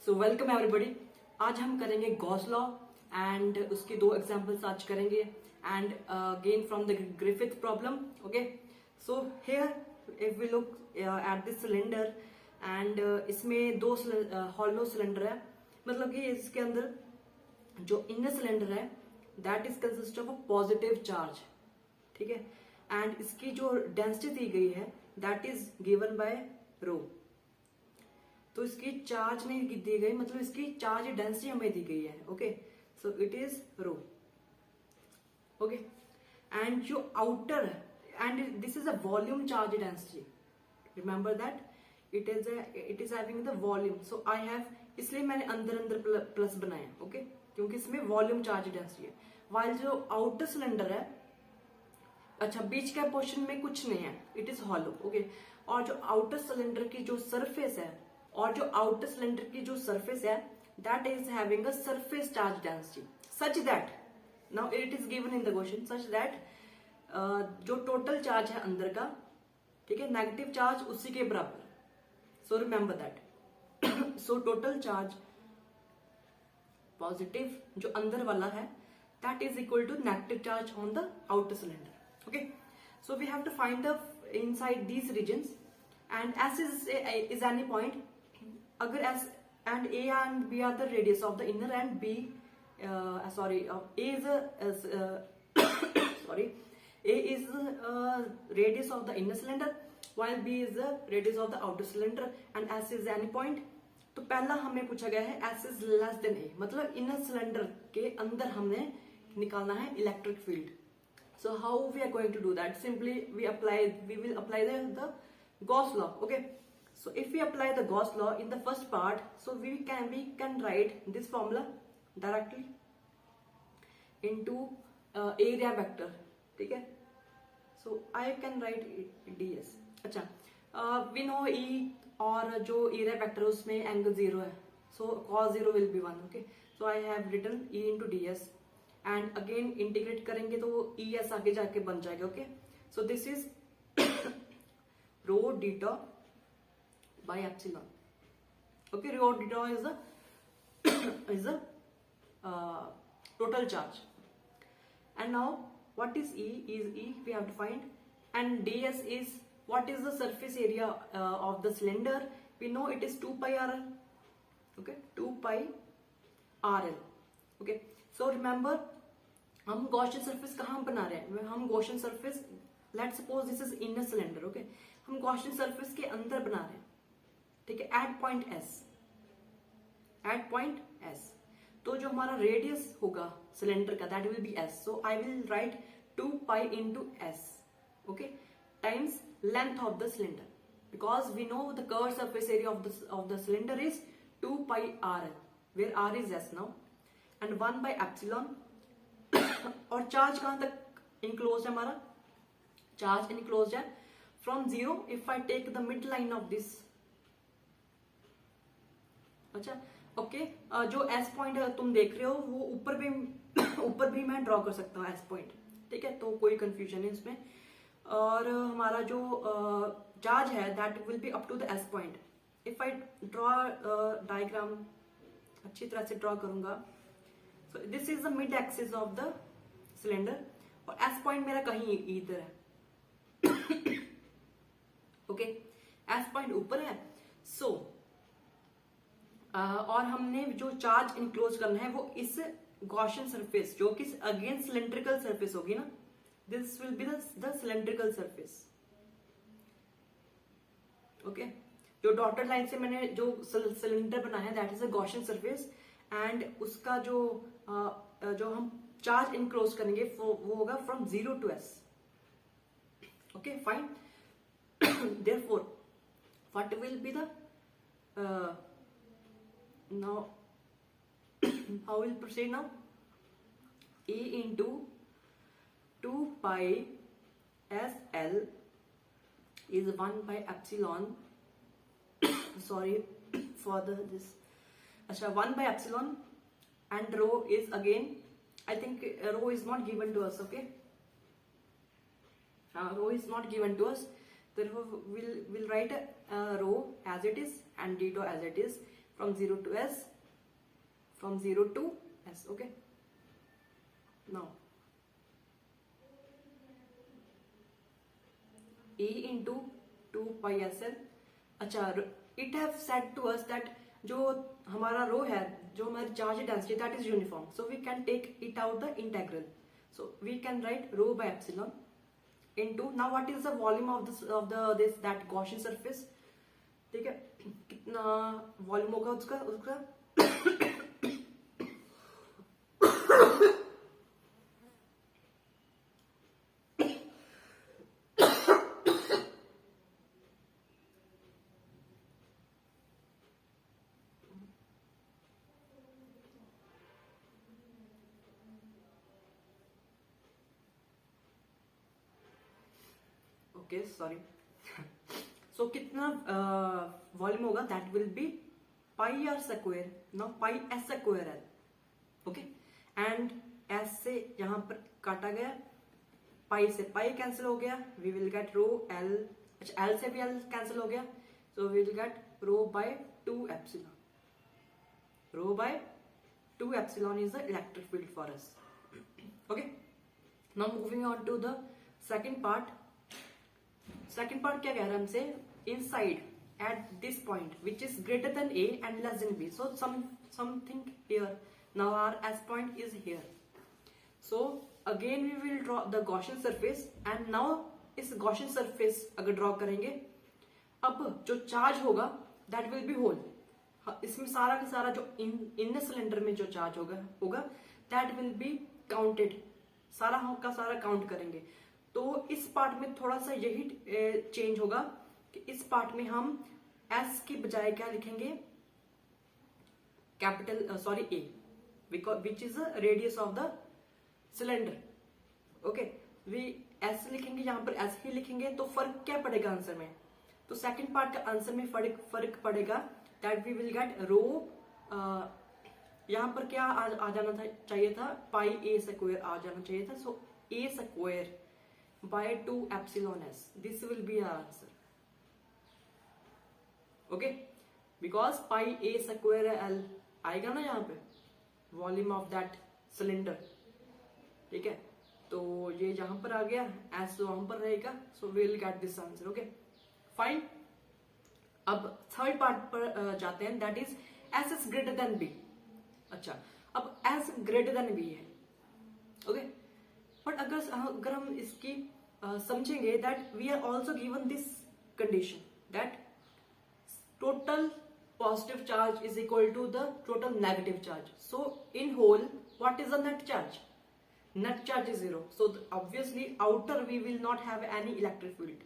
So welcome everybody. आज हम करेंगे गॉस लॉ एंड उसके दो एग्जांपल्स आज करेंगे and gain from the Griffith problem. Okay, so here if we look at this cylinder and इसमें दो हॉलो सिलेंडर है, मतलब कि इसके अंदर जो इनर सिलेंडर है that is consist of a positive charge, ठीक है, एंड इसकी जो डेंसिटी दी गई है दैट इज गिवन बाय रो। तो इसकी चार्ज नहीं दी गई, मतलब इसकी चार्ज डेंसिटी हमें दी गई है। Okay, so it is row. Okay, and जो outer end this is a volume charge density, remember that it is having the volume. So I have, इसलिए मैंने अंदर अंदर प्लस बनाया। ओके, क्योंकि इसमें वॉल्यूम चार्ज डेंसिटी है, वाइल जो आउटर सिलेंडर है, अच्छा बीच का पोर्शन में कुछ नहीं है, इट इज हॉलो। ओके, और जो आउटर सिलेंडर की जो सरफेस है that is having a surface charge density such that, now it is given in the question, such that जो टोटल चार्ज है अंदर का, ठीक है, नेगेटिव चार्ज उसी के बराबर। So remember that so total charge positive जो अंदर वाला है that is equal to negative charge on the outer cylinder. Okay, so we have to find the inside these regions and S is any point. अगर S and A and B are the radius of the inner and B A is sorry A is radius of the inner cylinder while B is the radius of the outer cylinder and S is any point. तो पहला हमें पूछा गया है S is less than A, मतलब inner cylinder के अंदर हमने निकालना है electric field. So how we are going to do that? Simply we will apply the Gauss law. Okay, so if we apply the Gauss law in the first part, so we can write this formula directly into area vector, ठीक है। So I can write ds। अच्छा, we know E और जो area vector उसमें angle 0 है, so cos 0 will be 1। Okay, so I have written E into ds and again integrate करेंगे तो es आगे जाके बन जाएगा। Okay, so this is rho theta by epsilon। Okay, rho theta is the total charge, and now what is E? We have to find, and ds is what is the surface area of the cylinder? We know it is 2 pi rl। Okay, 2 pi rl। Okay, so remember हम Gaussian surface कहाँ बना रहे हैं? हम Gaussian surface, let's suppose this is inner cylinder. Okay, हम Gaussian surface के अंदर बना रहे हैं, ठीक है, एट पॉइंट एस। तो जो हमारा रेडियस होगा सिलेंडर का that will be S. So I will write 2 pi into S, okay, times length of the cylinder, because we know the curve surface area of the cylinder is 2 pi R L, where R is S now, and 1 by epsilon. और charge कहां तक enclose है? हमारा charge enclose है from 0 if I take the mid line of this. अच्छा, okay, जो S point तुम देख रहे हो वो ऊपर भी मैं ड्रॉ कर सकता हूँ एस पॉइंट, ठीक है, तो कोई कंफ्यूजन नहीं इसमें। और हमारा जो चार्ज है that will be up to the S point. If I draw diagram अच्छी तरह से ड्रॉ करूंगा, so this is the mid axis of the cylinder और एस पॉइंट मेरा कहीं इधर है। ओके, एस पॉइंट ऊपर है। सो और हमने जो चार्ज इनक्लोज करना है वो इस गॉसियन सरफेस, जो कि अगेन सिलेंड्रिकल सरफेस होगी ना, this will be the cylindrical surface. Okay, जो डॉटेड लाइन से मैंने जो सिलेंडर बनाया है that is a Gaussian surface, and उसका जो हम चार्ज इनक्लोज करेंगे वो होगा from 0 to S. Okay, fine. Therefore, what will be the now how will proceed now? E into 2 pi SL is 1 by epsilon sorry for this, अच्छा, 1 by epsilon, and rho is again, I think rho is not given to us। Okay, rho is not given to us, therefore we'll write rho as it is and d as it is from 0 to s, from 0 to s. Okay, now E into 2 pi SL. अच्छा, it have said to us that जो हमारा रो है, जो हमारी charge density, that is uniform, so we can take it out the integral, so we can write rho by epsilon into, now what is the volume of the this that Gaussian surface. ठीक है, कितना volume होगा उसका उसका okay sorry. सो कितना volume होगा, that will be pi R square, no pi S square L. Okay, and S से यहां पर काटा गया, पाई से पाई कैंसिल हो गया, we will get rho L. अच्छा, एल से भी एल कैंसिल हो गया, so we will get rho by 2 epsilon. Rho by 2 epsilon is the electric field for us. Okay, now moving on to the second part. Second part क्या कह रहा है हमसे, inside at this point which is greater than A and less than B, so something here. Now our S point is here, so again we will draw the Gaussian surface. And now इस Gaussian surface अगर draw करेंगे, अब जो charge होगा that will B whole. इसमें सारा का सारा जो इनर सिलेंडर में जो चार्ज होगा दैट विल बी काउंटेड, सारा का सारा काउंट करेंगे. तो इस पार्ट में थोड़ा सा यही चेंज होगा कि इस पार्ट में हम S की बजाय क्या लिखेंगे, capital sorry A, because which is the radius of the cylinder. Okay, we S लिखेंगे, यहां पर S ही लिखेंगे. तो फर्क क्या पड़ेगा आंसर में, तो सेकंड पार्ट का आंसर में फर्क पड़ेगा, दैट वी विल गेट रो. यहां पर क्या आ जाना था, चाहिए था पाई A स्क्वायर आ जाना चाहिए था. सो A square by 2 epsilon s, this will be our answer. Okay, because pi a square l आएगा ना यहाँ पे, वॉल्यूम ऑफ दैट सिलेंडर. ठीक है, तो ये यहां पर आ गया, s वहां पर रहेगा, so we will get this answer. Okay fine. अब थर्ड पार्ट पर जाते हैं, that is s is greater than b. अच्छा, अब s ग्रेटर देन b है. ओके, बट अगर हम इसकी समझेंगे, that we are also given this condition that total positive charge is equal to the total negative charge. So in whole what is the net charge? Net charge is 0. So obviously outer we will not have any electric field.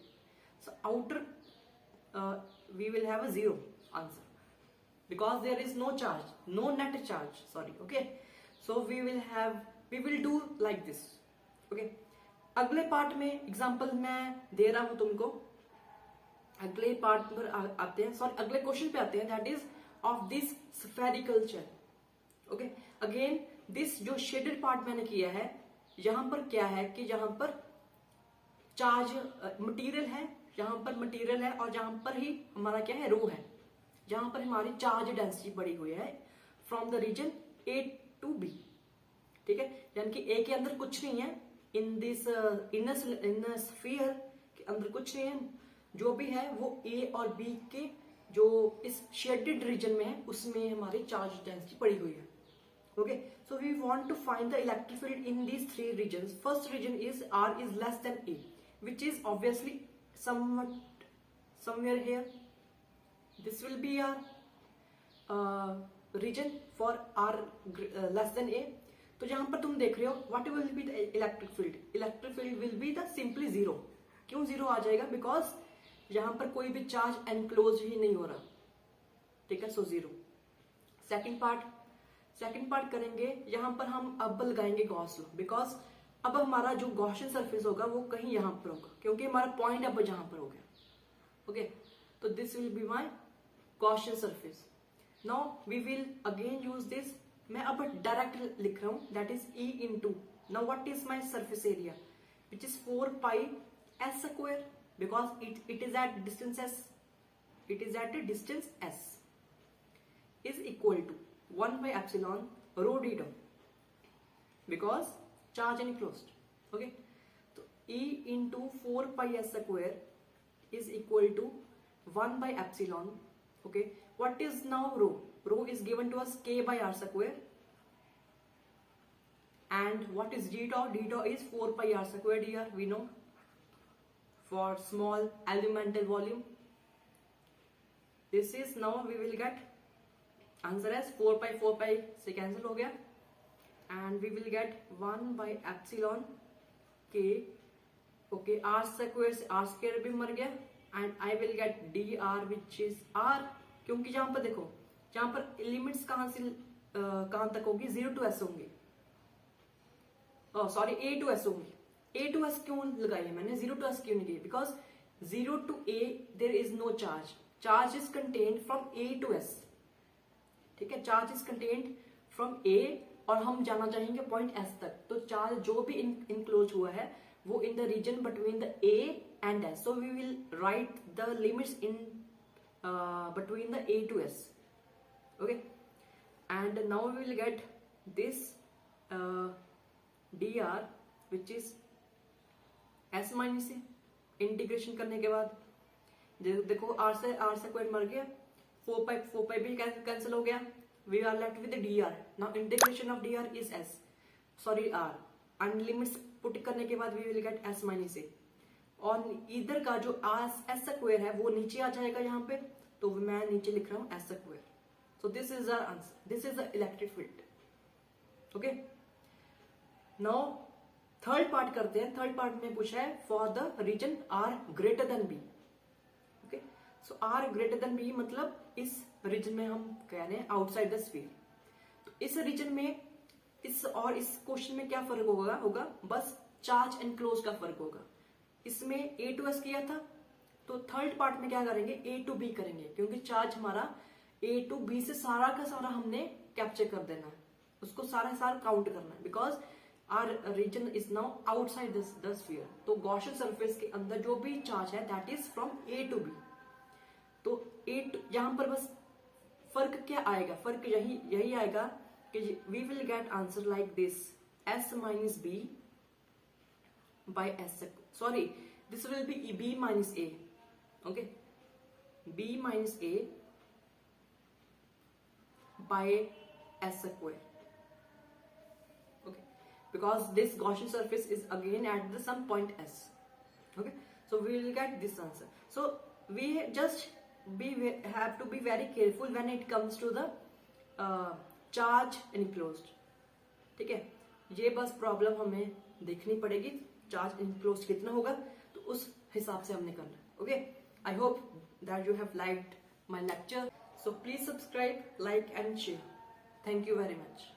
So outer we will have a 0 answer because there is no charge, no net charge, sorry. Okay, so we will do like this. Okay, अगले part में example मैं दे रहा हूं तुमको. अगले part पर आते हैं, सॉरी अगले क्वेश्चन पे आते हैं, that is of this spherical shell. Okay, again this जो शेडेड पार्ट मैंने किया है, यहां पर क्या है कि यहां पर चार्ज मटेरियल है, यहां पर मटेरियल है, और यहां पर ही हमारा क्या है, रो है, जहां पर हमारी चार्ज डेंसिटी बढ़ी हुई है from the region a to b. ठीक है, यानी कि ए के अंदर कुछ नहीं है, इन दिस इनर स्फीयर के अंदर कुछ नहीं है, जो भी है वो ए और बी के जो इस शेडेड रीजन में है उसमें हमारी चार्ज डेंसिटी पड़ी हुई है. Okay, so we want to find the electric field in these 3 regions. First region is R is less than A, which is obviously somewhere here. This will be our region for R less than A. तो जहां पर तुम देख रहे हो, what will be the electric field? Electric field will be the simply 0. क्यों 0 आ जाएगा? Because यहां पर कोई भी चार्ज एनक्लोज ही नहीं हो रहा. ठीक है, सो 0. सेकेंड पार्ट करेंगे, यहां पर हम अब लगाएंगे गॉस लॉ, बिकॉज अब हमारा जो गॉसियन सरफेस होगा वो कहीं यहां पर होगा, क्योंकि हमारा पॉइंट अब जहां पर हो गया. ओके, तो this will be my Gaussian surface. Now we will again use this. मैं अब डायरेक्ट लिख रहा हूं, that is E into. Now what is my surface area, which is 4 pi s square, because it is at distance s. It is at a distance s. is equal to 1 by epsilon rho d term because charge enclosed. Okay, so E into 4 pi s square is equal to 1 by epsilon. Okay, what is now rho? Rho is given to us k by r square. And what is d tau? D tau is 4 pi r square here, we know, for small elemental volume. This is, now we will get answer as 4 pi से cancel हो गया, and we will get 1 by epsilon k. Okay, r square से r square भी मर गया, and I will get dr which is r, क्योंकि जहां पर देखो, जहां पर लिमिट्स कहां से कहां तक होगी, 0 to s होंगी, सॉरी a to s होंगी. a to s क्यों लगाई है मैंने, 0 to s क्यों नहीं की? Because 0 to a there is no charge. Charge is contained from a to s. ठीक है, charge is contained from a और हम जाना चाहेंगे पॉइंट s तक. तो चार्ज जो भी इनक्लोज हुआ है वो in the region between the a and s. So we will write the limits in between the a to s. Okay, and now we will get this dr which is s minus a. Integration करने के बाद देखो r से square मर गया, 4 पाई भी cancel हो गया, we are left with dr. Now integration of dr is s, sorry r, and limits put करने के बाद we will get s minus a. और इधर का जो s स्क्वायर है वो नीचे आ जाएगा यहाँ पे, तो मैं नीचे लिख रहा हूँ s square. So this is our answer, this is the electric field. Okay, now third part करते हैं. थर्ड पार्ट में पूछा है for the region r greater than b. Okay, so r greater than b मतलब इस reason में हम कह रहे हैं आउटसाइड द स्फीयर. तो इस रीजन में इस और इस क्वेश्चन में क्या फर्क होगा बस चार्ज एनक्लोज का फर्क होगा. इसमें a to s किया था, तो थर्ड पार्ट में क्या करेंगे, a to b करेंगे, क्योंकि चार्ज हमारा a to b से सारा का सारा हमने कैप्चर कर देना है, उसको सारा काउंट करना है, because our region is now outside the sphere. तो गॉसियन सरफेस के अंदर जो भी चार्ज है that is from a to b. तो यहां पर बस फर्क क्या आएगा, फर्क यही आएगा कि we will get answer like this, s minus b by s, sorry this will be b minus a. Okay, b minus a by s square. Because this Gaussian surface is again at the some point s. Okay, so we will get this answer. So we just have to be very careful when it comes to the charge enclosed. ठीक है, ये बस problem हमें देखनी पड़ेगी, charge enclosed कितना होगा, तो उस हिसाब से हमने करना. Okay, I hope that you have liked my lecture. So please subscribe, like and share. Thank you very much.